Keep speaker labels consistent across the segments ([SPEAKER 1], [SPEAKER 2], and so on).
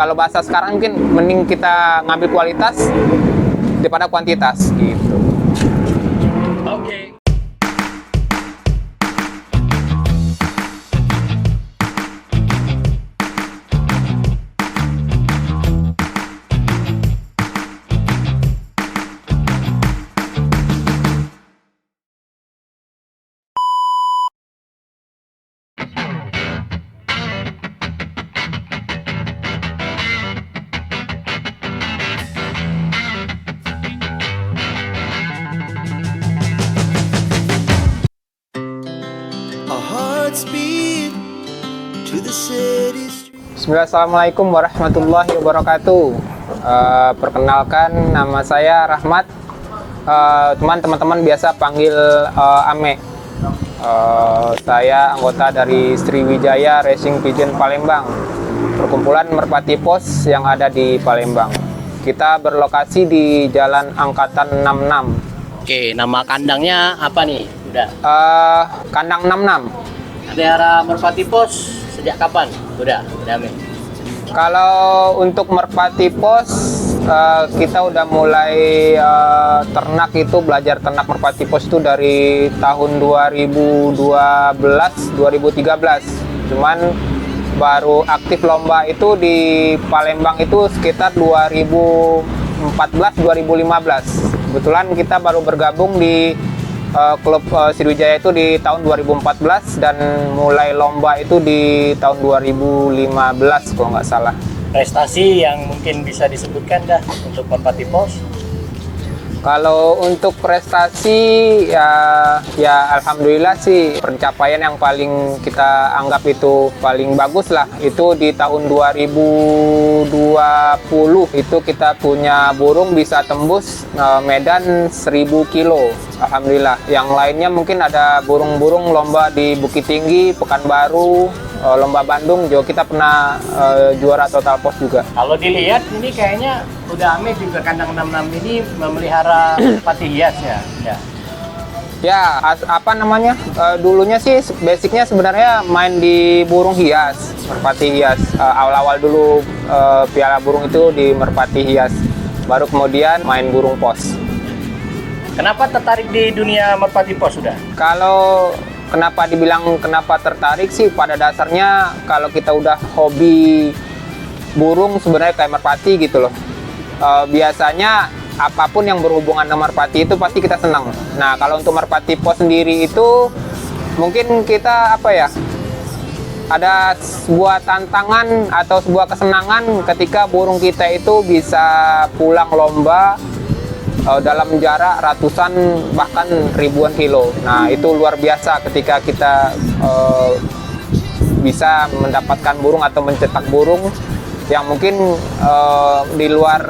[SPEAKER 1] kalau bahasa sekarang mungkin mending kita ngambil kualitas daripada kuantitas gitu.
[SPEAKER 2] Oke.
[SPEAKER 1] Bismillahirrahmanirrahim. Warahmatullahi wabarakatuh. Perkenalkan, nama saya Rahmat. Teman-teman biasa panggil Ame. Saya anggota dari Sriwijaya Racing Pigeon Palembang, perkumpulan merpati pos yang ada di Palembang. Kita berlokasi di Jalan Angkatan 66.
[SPEAKER 2] Oke, nama kandangnya apa nih? Udah.
[SPEAKER 1] Kandang 66.
[SPEAKER 2] Pelihara merpati pos sejak kapan? Udah Ame.
[SPEAKER 1] Kalau untuk merpati pos, kita udah mulai ternak itu, belajar ternak merpati pos itu dari tahun 2012-2013. Cuman baru aktif lomba itu di Palembang itu sekitar 2014-2015. Kebetulan kita baru bergabung di klub Sriwijaya itu di tahun 2014 dan mulai lomba itu di tahun 2015 kalau nggak salah.
[SPEAKER 2] Prestasi yang mungkin bisa disebutkan dah untuk merpati pos?
[SPEAKER 1] Kalau untuk prestasi ya alhamdulillah sih, pencapaian yang paling kita anggap itu paling bagus lah itu di tahun 2020 itu kita punya burung bisa tembus Medan 1000 kilo. Alhamdulillah. Yang lainnya mungkin ada burung-burung lomba di Bukit Tinggi, Pekanbaru, lomba Bandung juga kita pernah juara total pos juga.
[SPEAKER 2] Kalau dilihat ini kayaknya udah Ame juga kandang 66 ini memelihara merpati hias ya.
[SPEAKER 1] Ya, apa namanya? Dulunya sih basicnya sebenarnya main di burung hias, merpati hias. Awal-awal dulu piala burung itu di merpati hias. Baru kemudian main burung pos.
[SPEAKER 2] Kenapa tertarik di dunia merpati pos sudah?
[SPEAKER 1] Kalau kenapa dibilang kenapa tertarik sih, pada dasarnya kalau kita udah hobi burung sebenarnya kayak merpati gitu loh. Biasanya apapun yang berhubungan dengan merpati itu pasti kita senang. Nah, kalau untuk merpati pos sendiri itu mungkin kita ada sebuah tantangan atau sebuah kesenangan ketika burung kita itu bisa pulang lomba dalam jarak ratusan bahkan ribuan kilo. Nah, itu luar biasa ketika kita bisa mendapatkan burung atau mencetak burung yang mungkin di luar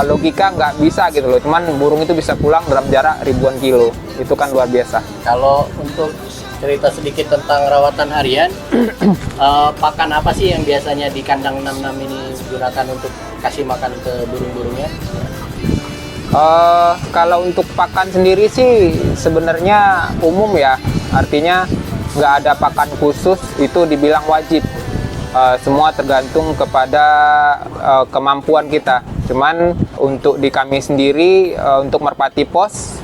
[SPEAKER 1] logika nggak bisa gitu loh. Cuman burung itu bisa pulang dalam jarak ribuan kilo. Itu kan luar biasa.
[SPEAKER 2] Kalau untuk cerita sedikit tentang rawatan harian, pakan apa sih yang biasanya di kandang 66 ini digunakan untuk kasih makan ke burung-burungnya?
[SPEAKER 1] Kalau untuk pakan sendiri sih sebenarnya umum ya, artinya nggak ada pakan khusus, itu dibilang wajib. Semua tergantung kepada kemampuan kita. Cuman untuk di kami sendiri, untuk merpati pos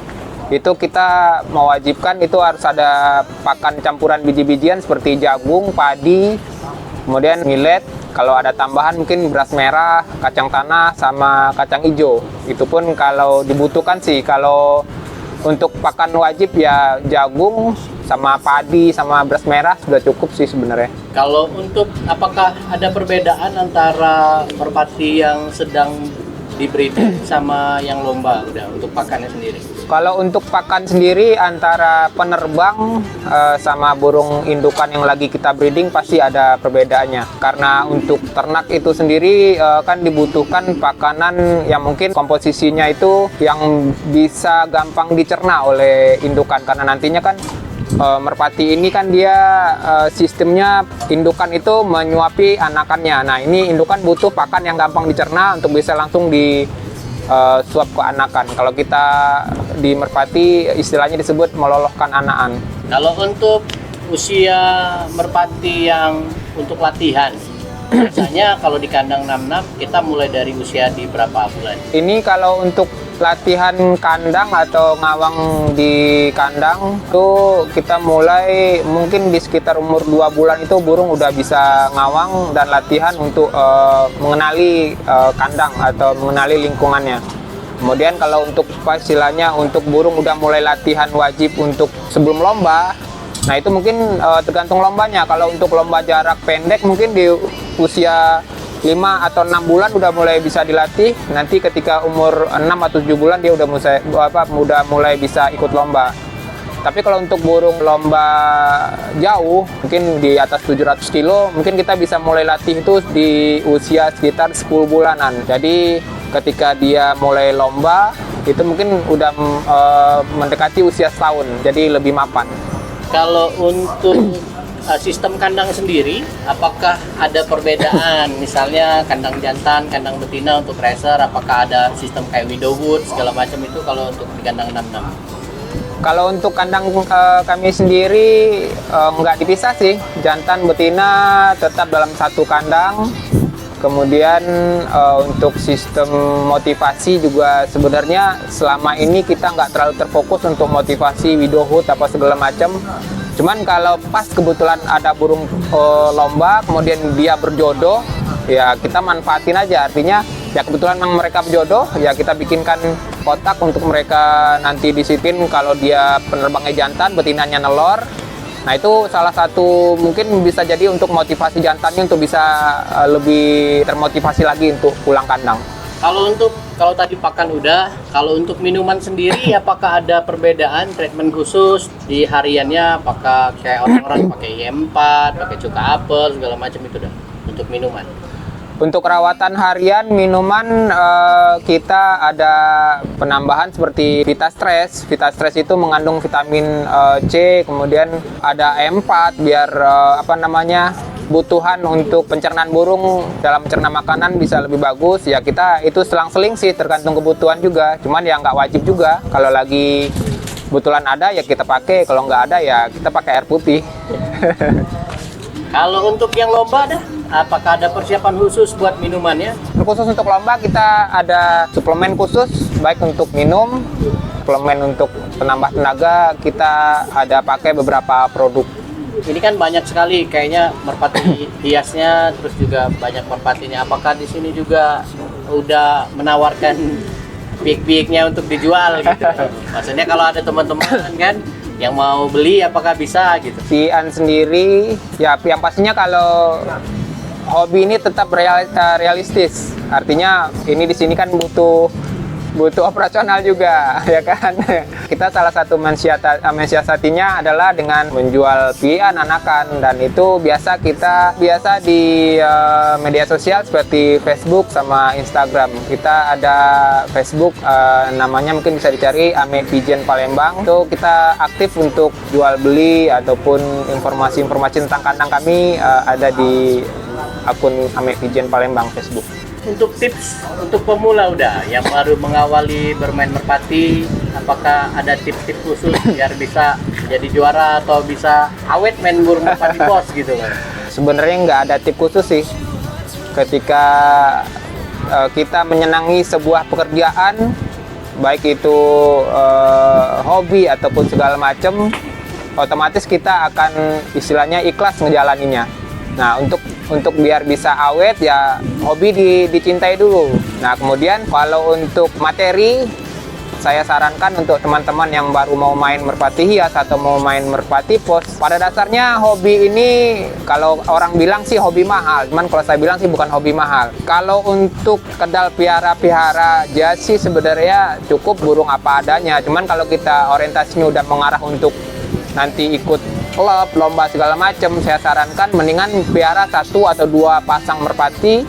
[SPEAKER 1] itu kita mewajibkan itu harus ada pakan campuran biji-bijian seperti jagung, padi, kemudian millet. Kalau ada tambahan mungkin beras merah, kacang tanah, sama kacang hijau. Itu pun kalau dibutuhkan sih. Kalau untuk pakan wajib ya jagung, sama padi, sama beras merah sudah cukup sih sebenarnya.
[SPEAKER 2] Kalau untuk apakah ada perbedaan antara merpati yang sedang dibreeding sama yang lomba udah untuk pakannya sendiri?
[SPEAKER 1] Kalau untuk pakan sendiri antara penerbang sama burung indukan yang lagi kita breeding pasti ada perbedaannya. Karena untuk ternak itu sendiri kan dibutuhkan pakanan yang mungkin komposisinya itu yang bisa gampang dicerna oleh indukan. Karena nantinya kan merpati ini kan dia sistemnya indukan itu menyuapi anakannya. Nah, ini indukan butuh pakan yang gampang dicerna untuk bisa langsung di suap ke anakan. Kalau kita di merpati istilahnya disebut meloloskan anakan.
[SPEAKER 2] Kalau untuk usia merpati yang untuk latihan Biasanya kalau di kandang 66 kita mulai dari usia di berapa bulan?
[SPEAKER 1] Ini kalau untuk latihan kandang atau ngawang di kandang itu kita mulai mungkin di sekitar umur 2 bulan itu burung udah bisa ngawang dan latihan untuk mengenali kandang atau mengenali lingkungannya. Kemudian kalau untuk istilahnya untuk burung udah mulai latihan wajib untuk sebelum lomba, nah itu mungkin tergantung lombanya. Kalau untuk lomba jarak pendek mungkin di usia 5 atau 6 bulan udah mulai bisa dilatih. Nanti ketika umur 6 atau 7 bulan dia udah mulai bisa ikut lomba. Tapi kalau untuk burung lomba jauh, mungkin di atas 700 kilo, mungkin kita bisa mulai latih itu di usia sekitar 10 bulanan. Jadi ketika dia mulai lomba, itu mungkin udah mendekati usia setahun, jadi lebih mapan.
[SPEAKER 2] Kalau untuk sistem kandang sendiri, apakah ada perbedaan? Misalnya kandang jantan, kandang betina untuk racer, apakah ada sistem kayak widowwood segala macam itu kalau untuk di kandang 66?
[SPEAKER 1] Kalau untuk kandang kami sendiri nggak dipisah sih, jantan betina tetap dalam satu kandang. Kemudian untuk sistem motivasi juga sebenarnya selama ini kita nggak terlalu terfokus untuk motivasi widowhood apa segala macam. Cuman kalau pas kebetulan ada burung lomba, kemudian dia berjodoh, ya kita manfaatin aja. Artinya ya kebetulan memang mereka berjodoh, ya kita bikinkan kotak untuk mereka nanti disiplin kalau dia penerbangnya jantan, betinanya nelor. Nah itu salah satu mungkin bisa jadi untuk motivasi jantannya untuk bisa lebih termotivasi lagi untuk pulang kandang.
[SPEAKER 2] Kalau tadi pakan udah, kalau untuk minuman sendiri apakah ada perbedaan treatment khusus di hariannya? Apakah kayak orang-orang pakai Y4, pakai cuka apel segala macam itu dah untuk minuman?
[SPEAKER 1] Untuk rawatan harian minuman kita ada penambahan seperti Vitastress. Vitastress itu mengandung vitamin C, kemudian ada E4 biar kebutuhan untuk pencernaan burung dalam mencerna makanan bisa lebih bagus. Ya kita itu selang-seling sih, tergantung kebutuhan juga. Cuman ya nggak wajib juga. Kalau lagi kebetulan ada ya kita pakai, kalau nggak ada ya kita pakai air putih.
[SPEAKER 2] Kalau untuk yang lomba dah, apakah ada persiapan khusus buat minumannya?
[SPEAKER 1] Khusus untuk lomba kita ada suplemen khusus, baik untuk minum, suplemen untuk penambah tenaga, kita ada pakai beberapa produk.
[SPEAKER 2] Ini kan banyak sekali kayaknya merpati hiasnya, terus juga banyak merpatinya. Apakah di sini juga udah menawarkan pik-piknya untuk dijual gitu? Maksudnya kalau ada teman-teman kan yang mau beli, apakah bisa gitu?
[SPEAKER 1] Pian sendiri, ya yang pastinya kalau hobi ini tetap realistis. Artinya ini di sini kan butuh operasional juga, ya kan? Kita salah satu mensiasatinya adalah dengan menjual pian anakan, dan itu biasa di media sosial seperti Facebook sama Instagram. Kita ada Facebook, namanya mungkin bisa dicari Ame Pigeon Palembang. Itu kita aktif untuk jual beli ataupun informasi-informasi tentang kandang kami ada di akun Ame Pigeon Palembang Facebook.
[SPEAKER 2] Untuk tips untuk pemula udah yang baru mengawali bermain merpati, apakah ada tips-tips khusus biar bisa jadi juara atau bisa awet main burung merpati bos gitu kan?
[SPEAKER 1] Sebenarnya nggak ada tips khusus sih. Ketika kita menyenangi sebuah pekerjaan, baik itu hobi ataupun segala macam, otomatis kita akan istilahnya ikhlas ngejalaninnya. Nah, untuk biar bisa awet ya hobi dicintai dulu. Nah, kemudian kalau untuk materi, saya sarankan untuk teman-teman yang baru mau main merpati hias atau mau main merpati pos, pada dasarnya hobi ini kalau orang bilang sih hobi mahal, cuman kalau saya bilang sih bukan hobi mahal. Kalau untuk kedal piara aja sih sebenarnya cukup burung apa adanya, cuman kalau kita orientasinya udah mengarah untuk nanti ikut klub, lomba segala macam, saya sarankan mendingan piara 1 atau 2 pasang merpati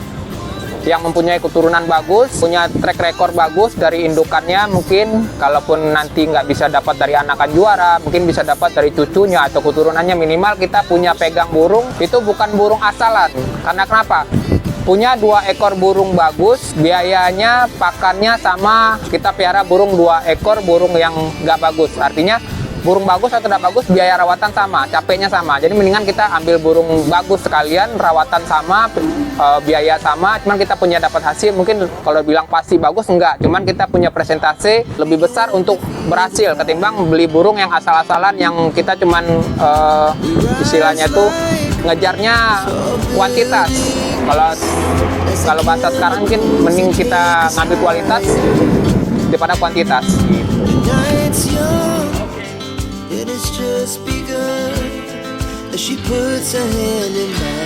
[SPEAKER 1] yang mempunyai keturunan bagus, punya track record bagus dari indukannya. Mungkin kalaupun nanti nggak bisa dapat dari anakan juara, mungkin bisa dapat dari cucunya atau keturunannya. Minimal kita punya pegang burung, itu bukan burung asalan. Karena kenapa? Punya 2 ekor burung bagus, biayanya, pakannya sama kita piara burung 2 ekor burung yang nggak bagus. Artinya burung bagus atau tidak bagus, biaya rawatan sama, capeknya sama. Jadi mendingan kita ambil burung bagus sekalian, rawatan sama, biaya sama, cuman kita punya dapat hasil. Mungkin kalau bilang pasti bagus, enggak. Cuman kita punya presentase lebih besar untuk berhasil ketimbang beli burung yang asal-asalan, yang kita cuman istilahnya tuh ngejarnya kuantitas. Kalau bahasa sekarang mungkin mending kita ngambil kualitas daripada kuantitas.
[SPEAKER 3] Night's young, it has just begun. As she puts her hand in mine.